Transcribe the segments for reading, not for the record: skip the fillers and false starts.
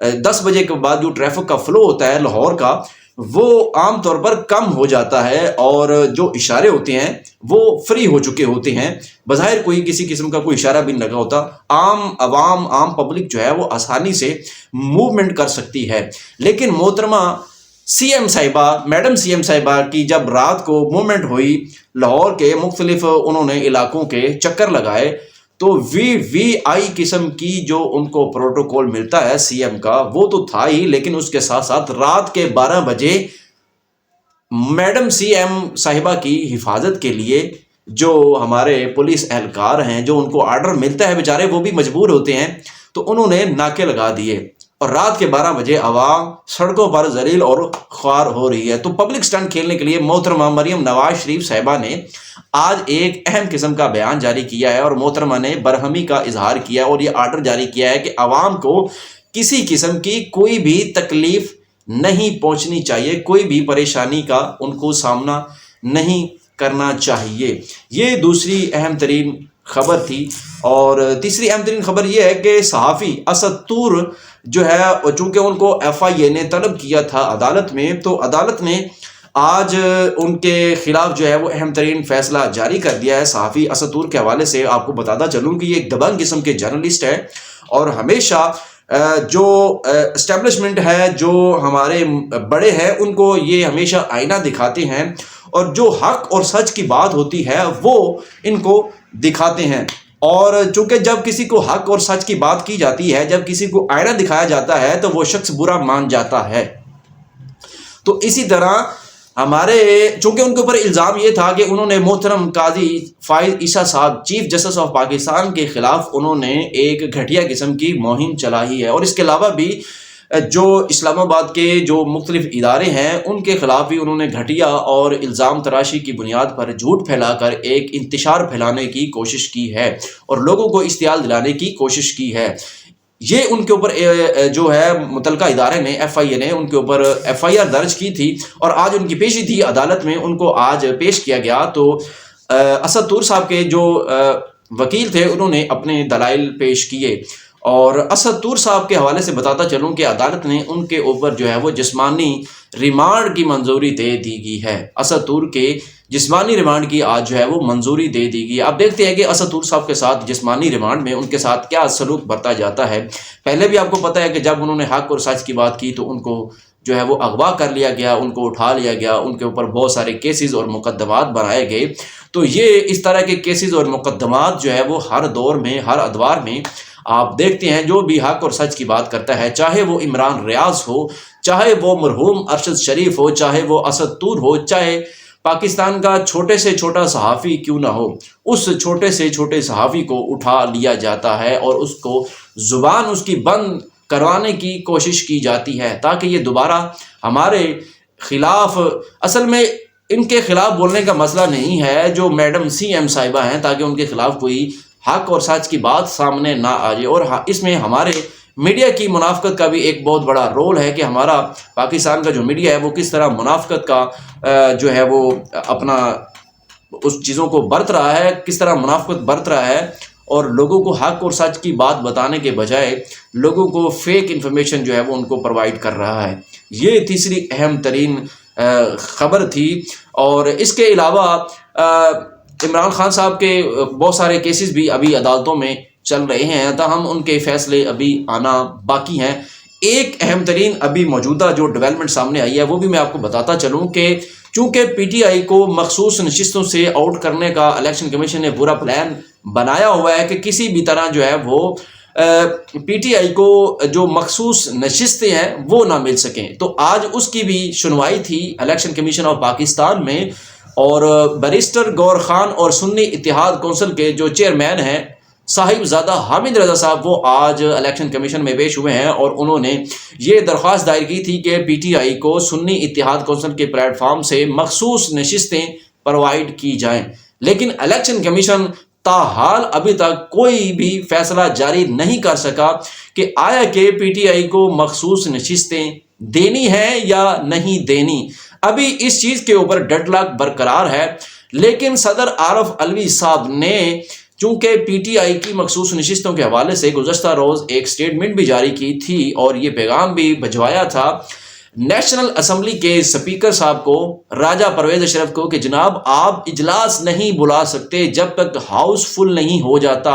10 بجے کے بعد جو ٹریفک کا فلو ہوتا ہے لاہور کا وہ عام طور پر کم ہو جاتا ہے، اور جو اشارے ہوتے ہیں وہ فری ہو چکے ہوتے ہیں، بظاہر کوئی کسی قسم کا کوئی اشارہ بھی نہیں لگا ہوتا، عام عوام عام پبلک جو ہے وہ آسانی سے موومنٹ کر سکتی ہے۔ لیکن محترمہ سی ایم صاحبہ، میڈم سی ایم صاحبہ کی جب رات کو موومنٹ ہوئی لاہور کے مختلف انہوں نے علاقوں کے چکر لگائے، تو وی آئی قسم کی جو ان کو پروٹوکول ملتا ہے سی ایم کا وہ تو تھا ہی، لیکن اس کے ساتھ ساتھ رات کے 12 بجے میڈم سی ایم صاحبہ کی حفاظت کے لیے جو ہمارے پولیس اہلکار ہیں، جو ان کو آرڈر ملتا ہے بیچارے وہ بھی مجبور ہوتے ہیں، تو انہوں نے ناکے لگا دیے، اور رات کے 12 بجے عوام سڑکوں پر ذلیل اور خوار ہو رہی ہے۔ تو پبلک سٹنٹ کھیلنے کے لیے محترمہ مریم نواز شریف صاحبہ نے آج ایک اہم قسم کا بیان جاری کیا ہے، اور محترمہ نے برہمی کا اظہار کیا اور یہ آرڈر جاری کیا ہے کہ عوام کو کسی قسم کی کوئی بھی تکلیف نہیں پہنچنی چاہیے، کوئی بھی پریشانی کا ان کو سامنا نہیں کرنا چاہیے۔ یہ دوسری اہم ترین خبر تھی، اور تیسری اہم ترین خبر یہ ہے کہ صحافی اسد طور جو ہے، چونکہ ان کو ایف آئی اے نے طلب کیا تھا عدالت میں، تو عدالت نے آج ان کے خلاف جو ہے وہ اہم ترین فیصلہ جاری کر دیا ہے۔ صحافی اسد طور کے حوالے سے آپ کو بتاتا چلوں کہ یہ ایک دبنگ قسم کے جرنلسٹ ہے، اور ہمیشہ جو اسٹیبلشمنٹ ہے، جو ہمارے بڑے ہیں، ان کو یہ ہمیشہ آئینہ دکھاتے ہیں، اور جو حق اور سچ کی بات ہوتی ہے وہ ان کو دکھاتے ہیں۔ اور چونکہ جب کسی کو حق اور سچ کی بات کی جاتی ہے، جب کسی کو آئینہ دکھایا جاتا ہے، تو وہ شخص برا مان جاتا ہے۔ تو اسی طرح ہمارے چونکہ ان کے اوپر الزام یہ تھا کہ انہوں نے محترم قاضی فائز عیسیٰ صاحب چیف جسٹس آف پاکستان کے خلاف انہوں نے ایک گھٹیا قسم کی مہم چلائی ہے، اور اس کے علاوہ بھی جو اسلام آباد کے جو مختلف ادارے ہیں ان کے خلاف بھی انہوں نے گھٹیا اور الزام تراشی کی بنیاد پر جھوٹ پھیلا کر ایک انتشار پھیلانے کی کوشش کی ہے، اور لوگوں کو اشتعال دلانے کی کوشش کی ہے۔ یہ ان کے اوپر جو ہے متعلقہ ادارے نے ایف آئی اے نے ان کے اوپر ایف آئی آر درج کی تھی، اور آج ان کی پیشی تھی عدالت میں، ان کو آج پیش کیا گیا۔ تو اسد طور صاحب کے جو وکیل تھے انہوں نے اپنے دلائل پیش کیے، اور اسد طور صاحب کے حوالے سے بتاتا چلوں کہ عدالت نے ان کے اوپر جو ہے وہ جسمانی ریمانڈ کی منظوری دے دی گئی ہے۔ اسد طور کے جسمانی ریمانڈ کی آج جو ہے وہ منظوری دے دی گئی۔ اب دیکھتے ہیں کہ اسد طور صاحب کے ساتھ جسمانی ریمانڈ میں ان کے ساتھ کیا سلوک برتا جاتا ہے۔ پہلے بھی آپ کو پتہ ہے کہ جب انہوں نے حق اور سچ کی بات کی تو ان کو جو ہے وہ اغوا کر لیا گیا، ان کو اٹھا لیا گیا، ان کے اوپر بہت سارے کیسز اور مقدمات بنائے گئے۔ تو یہ اس طرح کے کیسز اور مقدمات جو ہے وہ ہر دور میں، ہر ادوار میں آپ دیکھتے ہیں، جو بھی حق اور سچ کی بات کرتا ہے، چاہے وہ عمران ریاض ہو، چاہے وہ مرحوم ارشد شریف ہو، چاہے وہ اسد طور ہو، چاہے پاکستان کا چھوٹے سے چھوٹا صحافی کیوں نہ ہو، اس چھوٹے سے چھوٹے صحافی کو اٹھا لیا جاتا ہے اور اس کو زبان اس کی بند کروانے کی کوشش کی جاتی ہے، تاکہ یہ دوبارہ ہمارے خلاف، اصل میں ان کے خلاف بولنے کا مسئلہ نہیں ہے جو میڈم سی ایم صاحبہ ہیں، تاکہ ان کے خلاف کوئی حق اور سچ کی بات سامنے نہ آ جائے۔ اور اس میں ہمارے میڈیا کی منافقت کا بھی ایک بہت بڑا رول ہے کہ ہمارا پاکستان کا جو میڈیا ہے وہ کس طرح منافقت کا جو ہے وہ اپنا اس چیزوں کو برت رہا ہے، کس طرح منافقت برت رہا ہے، اور لوگوں کو حق اور سچ کی بات بتانے کے بجائے لوگوں کو فیک انفارمیشن جو ہے وہ ان کو پرووائڈ کر رہا ہے۔ یہ تیسری اہم ترین خبر تھی۔ اور اس کے علاوہ عمران خان صاحب کے بہت سارے کیسز بھی ابھی عدالتوں میں چل رہے ہیں، تاہم ان کے فیصلے ابھی آنا باقی ہیں۔ ایک اہم ترین ابھی موجودہ جو ڈیولپمنٹ سامنے آئی ہے وہ بھی میں آپ کو بتاتا چلوں کہ چونکہ پی ٹی آئی کو مخصوص نشستوں سے آؤٹ کرنے کا الیکشن کمیشن نے پورا پلان بنایا ہوا ہے کہ کسی بھی طرح جو ہے وہ پی ٹی آئی کو جو مخصوص نشستیں ہیں وہ نہ مل سکیں، تو آج اس کی بھی سنوائی تھی الیکشن کمیشن آف پاکستان میں، اور بیرسٹر گور خان اور سنی اتحاد کونسل کے جو چیئرمین ہیں صاحب زادہ حامد رضا صاحب، وہ آج الیکشن کمیشن میں پیش ہوئے ہیں، اور انہوں نے یہ درخواست دائر کی تھی کہ پی ٹی آئی کو سنی اتحاد کونسل کے پلیٹ فارم سے مخصوص نشستیں پرووائڈ کی جائیں، لیکن الیکشن کمیشن تاحال ابھی تک کوئی بھی فیصلہ جاری نہیں کر سکا کہ آیا کہ پی ٹی آئی کو مخصوص نشستیں دینی ہیں یا نہیں دینی۔ ابھی اس چیز کے اوپر ڈیڈ لاک برقرار ہے، لیکن صدر عارف علوی صاحب نے چونکہ پی ٹی آئی کی مخصوص نشستوں کے حوالے سے گزشتہ روز ایک سٹیٹمنٹ بھی جاری کی تھی اور یہ پیغام بھی بھجوایا تھا نیشنل اسمبلی کے اسپیکر صاحب کو، راجہ پرویز اشرف کو، کہ جناب آپ اجلاس نہیں بلا سکتے جب تک ہاؤس فل نہیں ہو جاتا،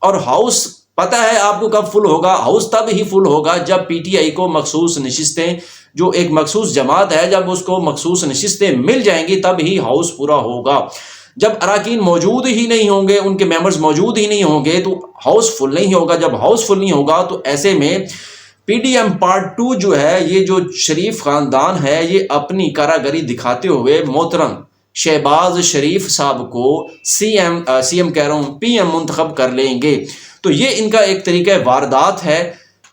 اور ہاؤس پتہ ہے آپ کو کب فل ہوگا؟ ہاؤس تب ہی فل ہوگا جب پی ٹی آئی کو مخصوص نشستیں، جو ایک مخصوص جماعت ہے، جب اس کو مخصوص نشستیں مل جائیں گی تب ہی ہاؤس پورا ہوگا۔ جب اراکین موجود ہی نہیں ہوں گے، ان کے ممبرز موجود ہی نہیں ہوں گے تو ہاؤس فل نہیں ہوگا۔ جب ہاؤس فل نہیں ہوگا تو ایسے میں پی ڈی ایم پارٹ 2 جو ہے، یہ جو شریف خاندان ہے، یہ اپنی کاراگری دکھاتے ہوئے محترم شہباز شریف صاحب کو سی ایم کہہ رہا ہوں، پی ایم منتخب کر لیں گے۔ تو یہ ان کا ایک طریقہ واردات ہے۔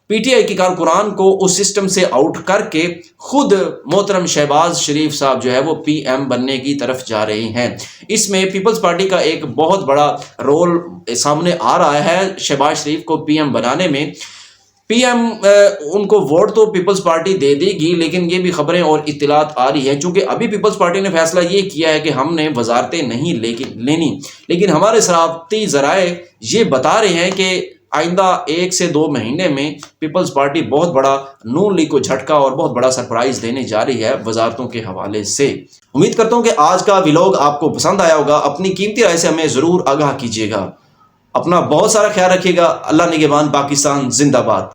پی ٹی آئی کی کارکنان کو اس سسٹم سے آؤٹ کر کے خود محترم شہباز شریف صاحب جو ہے وہ پی ایم بننے کی طرف جا رہے ہیں۔ اس میں پیپلز پارٹی کا ایک بہت بڑا رول سامنے آ رہا ہے شہباز شریف کو پی ایم بنانے میں۔ پی ایم ان کو ووٹ تو پیپلز پارٹی دے دے گی، لیکن یہ بھی خبریں اور اطلاعات آ رہی ہیں چونکہ ابھی پیپلز پارٹی نے فیصلہ یہ کیا ہے کہ ہم نے وزارتیں نہیں لینی، لیکن ہمارے صحافتی ذرائع یہ بتا رہے ہیں کہ آئندہ 1 سے 2 مہینے میں پیپلز پارٹی بہت بڑا نون لیگ کو جھٹکا اور بہت بڑا سرپرائز دینے جا رہی ہے وزارتوں کے حوالے سے۔ امید کرتا ہوں کہ آج کا ولاگ آپ کو پسند آیا ہوگا۔ اپنی قیمتی رائے سے ہمیں ضرور آگاہ کیجیے گا۔ اپنا بہت سارا خیال رکھیے گا۔ اللہ نگہبان، پاکستان زندہ باد۔